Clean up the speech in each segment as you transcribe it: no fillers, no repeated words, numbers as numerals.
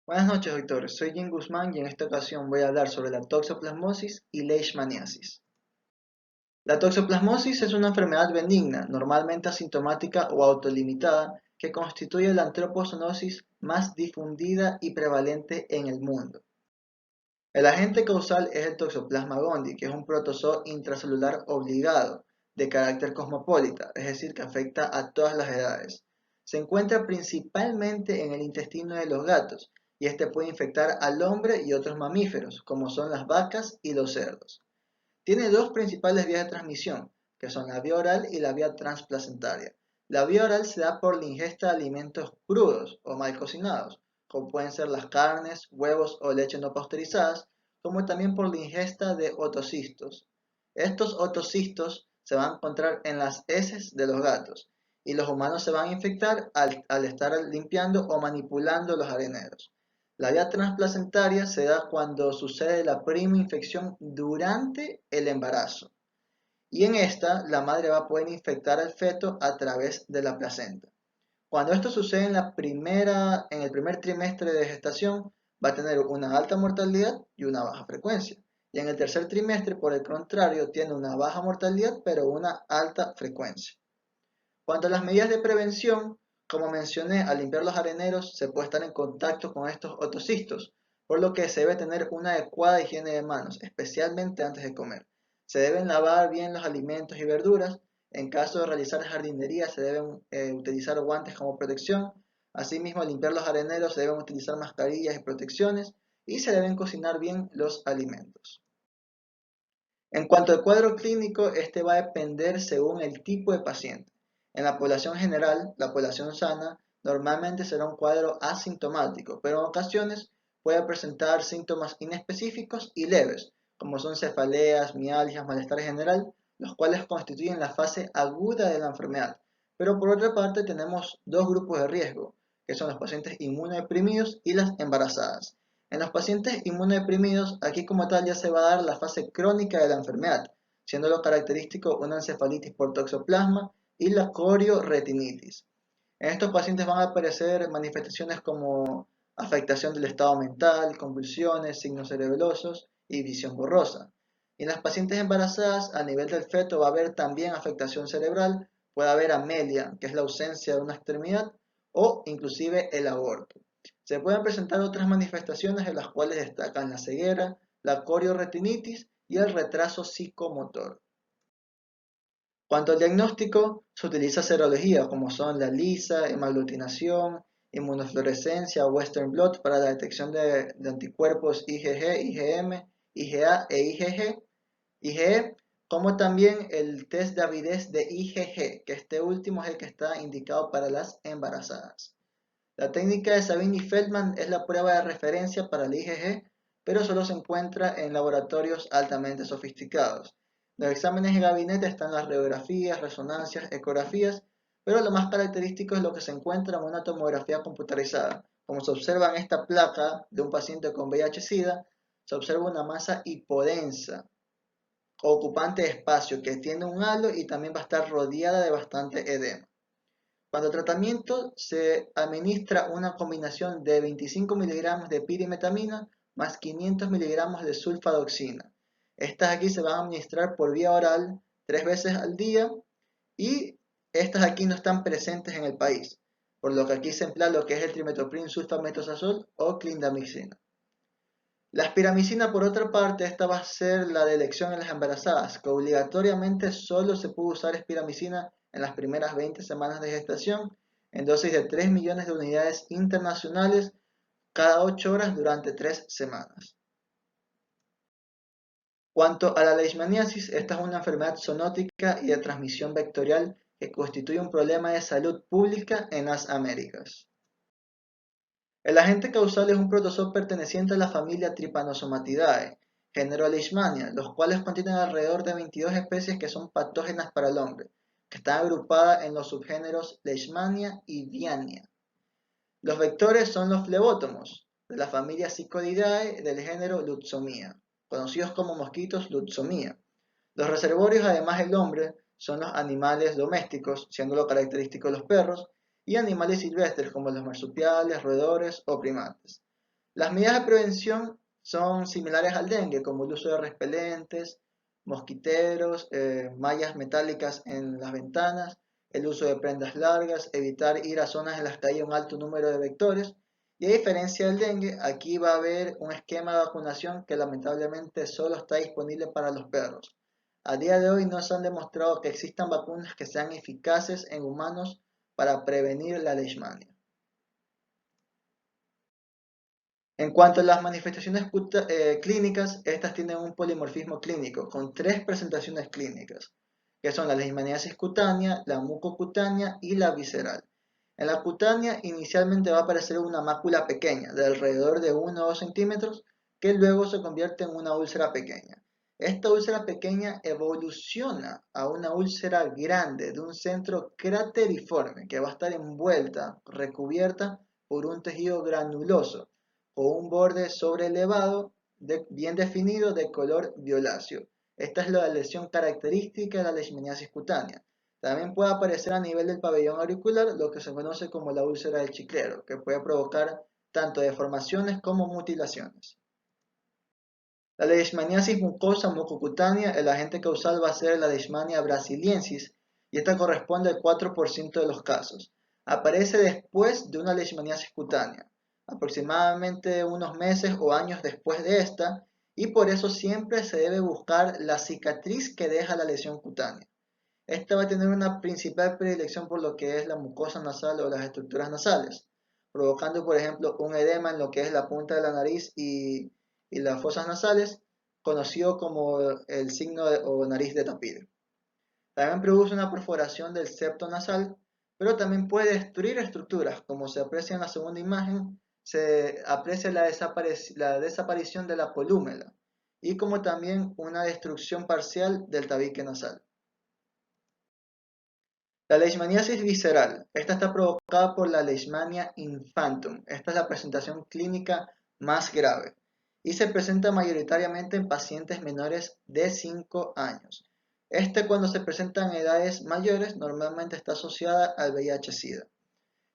Buenas noches, doctor. Soy Jim Guzmán y en esta ocasión voy a hablar sobre la toxoplasmosis y leishmaniasis. La toxoplasmosis es una enfermedad benigna, normalmente asintomática o autolimitada, que constituye la antropozoonosis más difundida y prevalente en el mundo. El agente causal es el Toxoplasma gondii, que es un protozoo intracelular obligado, de carácter cosmopolita, es decir, que afecta a todas las edades. Se encuentra principalmente en el intestino de los gatos, y este puede infectar al hombre y otros mamíferos, como son las vacas y los cerdos. Tiene dos principales vías de transmisión, que son la vía oral y la vía transplacentaria. La vía oral se da por la ingesta de alimentos crudos o mal cocinados, como pueden ser las carnes, huevos o leche no pasteurizadas, como también por la ingesta de otocistos. Estos otocistos se van a encontrar en las heces de los gatos y los humanos se van a infectar al estar limpiando o manipulando los areneros. La vía transplacentaria se da cuando sucede la prima infección durante el embarazo. Y en esta, la madre va a poder infectar al feto a través de la placenta. Cuando esto sucede en el primer trimestre de gestación, va a tener una alta mortalidad y una baja frecuencia. Y en el tercer trimestre, por el contrario, tiene una baja mortalidad pero una alta frecuencia. Cuanto a las medidas de prevención, como mencioné, al limpiar los areneros se puede estar en contacto con estos otocistos, por lo que se debe tener una adecuada higiene de manos, especialmente antes de comer. Se deben lavar bien los alimentos y verduras. En caso de realizar jardinería se deben utilizar guantes como protección. Asimismo, al limpiar los areneros se deben utilizar mascarillas y protecciones y se deben cocinar bien los alimentos. En cuanto al cuadro clínico, este va a depender según el tipo de paciente. En la población general, la población sana, normalmente será un cuadro asintomático, pero en ocasiones puede presentar síntomas inespecíficos y leves, como son cefaleas, mialgias, malestar general, los cuales constituyen la fase aguda de la enfermedad. Pero por otra parte tenemos dos grupos de riesgo, que son los pacientes inmunodeprimidos y las embarazadas. En los pacientes inmunodeprimidos, aquí como tal ya se va a dar la fase crónica de la enfermedad, siendo lo característico una encefalitis por toxoplasma y la corioretinitis. En estos pacientes van a aparecer manifestaciones como afectación del estado mental, convulsiones, signos cerebelosos y visión borrosa. Y en las pacientes embarazadas, a nivel del feto va a haber también afectación cerebral, puede haber amelia, que es la ausencia de una extremidad, o inclusive el aborto. Se pueden presentar otras manifestaciones de las cuales destacan la ceguera, la corioretinitis y el retraso psicomotor. Cuanto al diagnóstico, se utiliza serología como son la lisa, hemaglutinación, inmunofluorescencia o Western blot para la detección de anticuerpos IgG, IgM, IgA e IgE, como también el test de avidez de IgG, que este último es el que está indicado para las embarazadas. La técnica de Sabin y Feldman es la prueba de referencia para el IgG, pero solo se encuentra en laboratorios altamente sofisticados. Los exámenes de gabinete están las radiografías, resonancias, ecografías, pero lo más característico es lo que se encuentra en una tomografía computarizada. Como se observa en esta placa de un paciente con VIH-Sida, se observa una masa hipodensa, ocupante de espacio, que tiene un halo y también va a estar rodeada de bastante edema. Cuando el tratamiento se administra una combinación de 25 miligramos de pirimetamina más 500 miligramos de sulfadoxina. Estas aquí se van a administrar por vía oral 3 veces al día y estas aquí no están presentes en el país, por lo que aquí se emplea lo que es el trimethoprim sulfametosazol o clindamicina. La espiramicina, por otra parte, esta va a ser la de elección en las embarazadas, que obligatoriamente solo se puede usar espiramicina en las primeras 20 semanas de gestación, en dosis de 3 millones de unidades internacionales cada 8 horas durante 3 semanas. Cuanto a la leishmaniasis, esta es una enfermedad zoonótica y de transmisión vectorial que constituye un problema de salud pública en las Américas. El agente causal es un protozoo perteneciente a la familia Trypanosomatidae, género Leishmania, los cuales contienen alrededor de 22 especies que son patógenas para el hombre, que están agrupadas en los subgéneros Leishmania y Viania. Los vectores son los flebótomos, de la familia Psychodidae del género Lutzomia, conocidos como mosquitos Lutzomia. Los reservorios, además del hombre, son los animales domésticos, siendo lo característico los perros, y animales silvestres como los marsupiales, roedores o primates. Las medidas de prevención son similares al dengue, como el uso de repelentes, mosquiteros, mallas metálicas en las ventanas, el uso de prendas largas, evitar ir a zonas en las que haya un alto número de vectores. Y a diferencia del dengue, aquí va a haber un esquema de vacunación que lamentablemente solo está disponible para los perros. A día de hoy no se han demostrado que existan vacunas que sean eficaces en humanos para prevenir la leishmania. En cuanto a las manifestaciones clínicas, estas tienen un polimorfismo clínico con tres presentaciones clínicas, que son la leishmaniasis cutánea, la mucocutánea y la visceral. En la cutánea inicialmente va a aparecer una mácula pequeña de alrededor de 1 o 2 centímetros que luego se convierte en una úlcera pequeña. Esta úlcera pequeña evoluciona a una úlcera grande de un centro crateriforme que va a estar envuelta, recubierta por un tejido granuloso o un borde sobrelevado bien definido de color violáceo. Esta es la lesión característica de la leishmaniasis cutánea. También puede aparecer a nivel del pabellón auricular lo que se conoce como la úlcera del chiclero, que puede provocar tanto deformaciones como mutilaciones. La leishmaniasis mucosa mucocutánea, el agente causal va a ser la leishmania brasiliensis y esta corresponde al 4% de los casos. Aparece después de una leishmaniasis cutánea, aproximadamente unos meses o años después de esta, y por eso siempre se debe buscar la cicatriz que deja la lesión cutánea. Esta va a tener una principal predilección por lo que es la mucosa nasal o las estructuras nasales, provocando por ejemplo un edema en lo que es la punta de la nariz y las fosas nasales, conocido como el signo o nariz de Tapir. También produce una perforación del septo nasal, pero también puede destruir estructuras, como se aprecia en la segunda imagen, se aprecia la desaparición de la polúmela y como también una destrucción parcial del tabique nasal. La leishmaniasis visceral. Esta está provocada por la Leishmania infantum. Esta es la presentación clínica más grave y se presenta mayoritariamente en pacientes menores de 5 años. Cuando se presenta en edades mayores normalmente está asociada al VIH-Sida.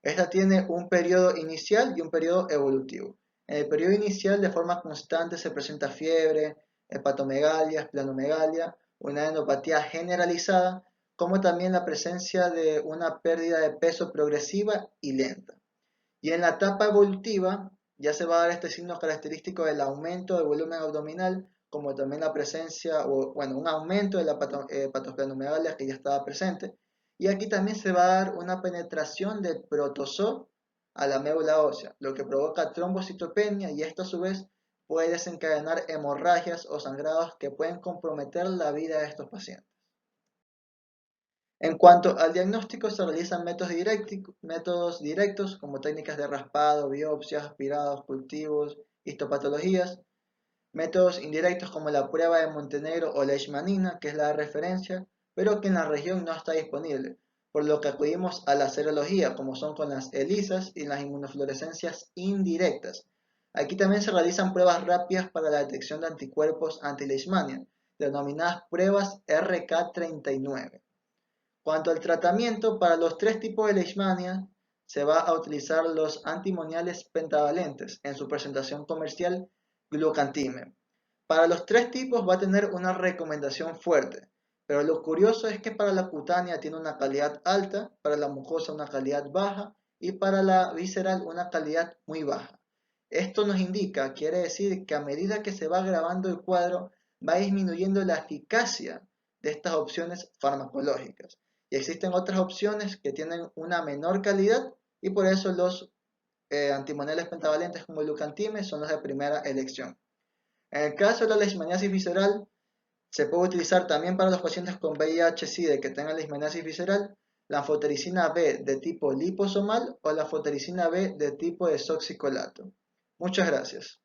Esta tiene un periodo inicial y un periodo evolutivo. En el periodo inicial de forma constante se presenta fiebre, hepatomegalia, esplenomegalia, una adenopatía generalizada, como también la presencia de una pérdida de peso progresiva y lenta. Y en la etapa evolutiva ya se va a dar este signo característico del aumento del volumen abdominal, como también la presencia, un aumento de la hepatosplenomegalia que ya estaba presente. Y aquí también se va a dar una penetración del protozoo a la médula ósea, lo que provoca trombocitopenia y esto a su vez puede desencadenar hemorragias o sangrados que pueden comprometer la vida de estos pacientes. En cuanto al diagnóstico, se realizan métodos directos como técnicas de raspado, biopsias, aspirados, cultivos, histopatologías, métodos indirectos como la prueba de Montenegro o leishmanina, que es la de referencia, pero que en la región no está disponible, por lo que acudimos a la serología, como son con las ELISAs y las inmunofluorescencias indirectas. Aquí también se realizan pruebas rápidas para la detección de anticuerpos anti-leishmania, denominadas pruebas RK39. Cuanto al tratamiento, para los tres tipos de leishmania se va a utilizar los antimoniales pentavalentes en su presentación comercial Glucantime. Para los tres tipos va a tener una recomendación fuerte, pero lo curioso es que para la cutánea tiene una calidad alta, para la mucosa una calidad baja y para la visceral una calidad muy baja. Esto nos indica, quiere decir que a medida que se va agravando el cuadro, va disminuyendo la eficacia de estas opciones farmacológicas. Y existen otras opciones que tienen una menor calidad y por eso los antimoniales pentavalentes como el Lucantime son los de primera elección. En el caso de la leishmaniasis visceral, se puede utilizar también para los pacientes con VIH-Sida que tengan leishmaniasis visceral la anfotericina B de tipo liposomal o la anfotericina B de tipo desoxicolato. Muchas gracias.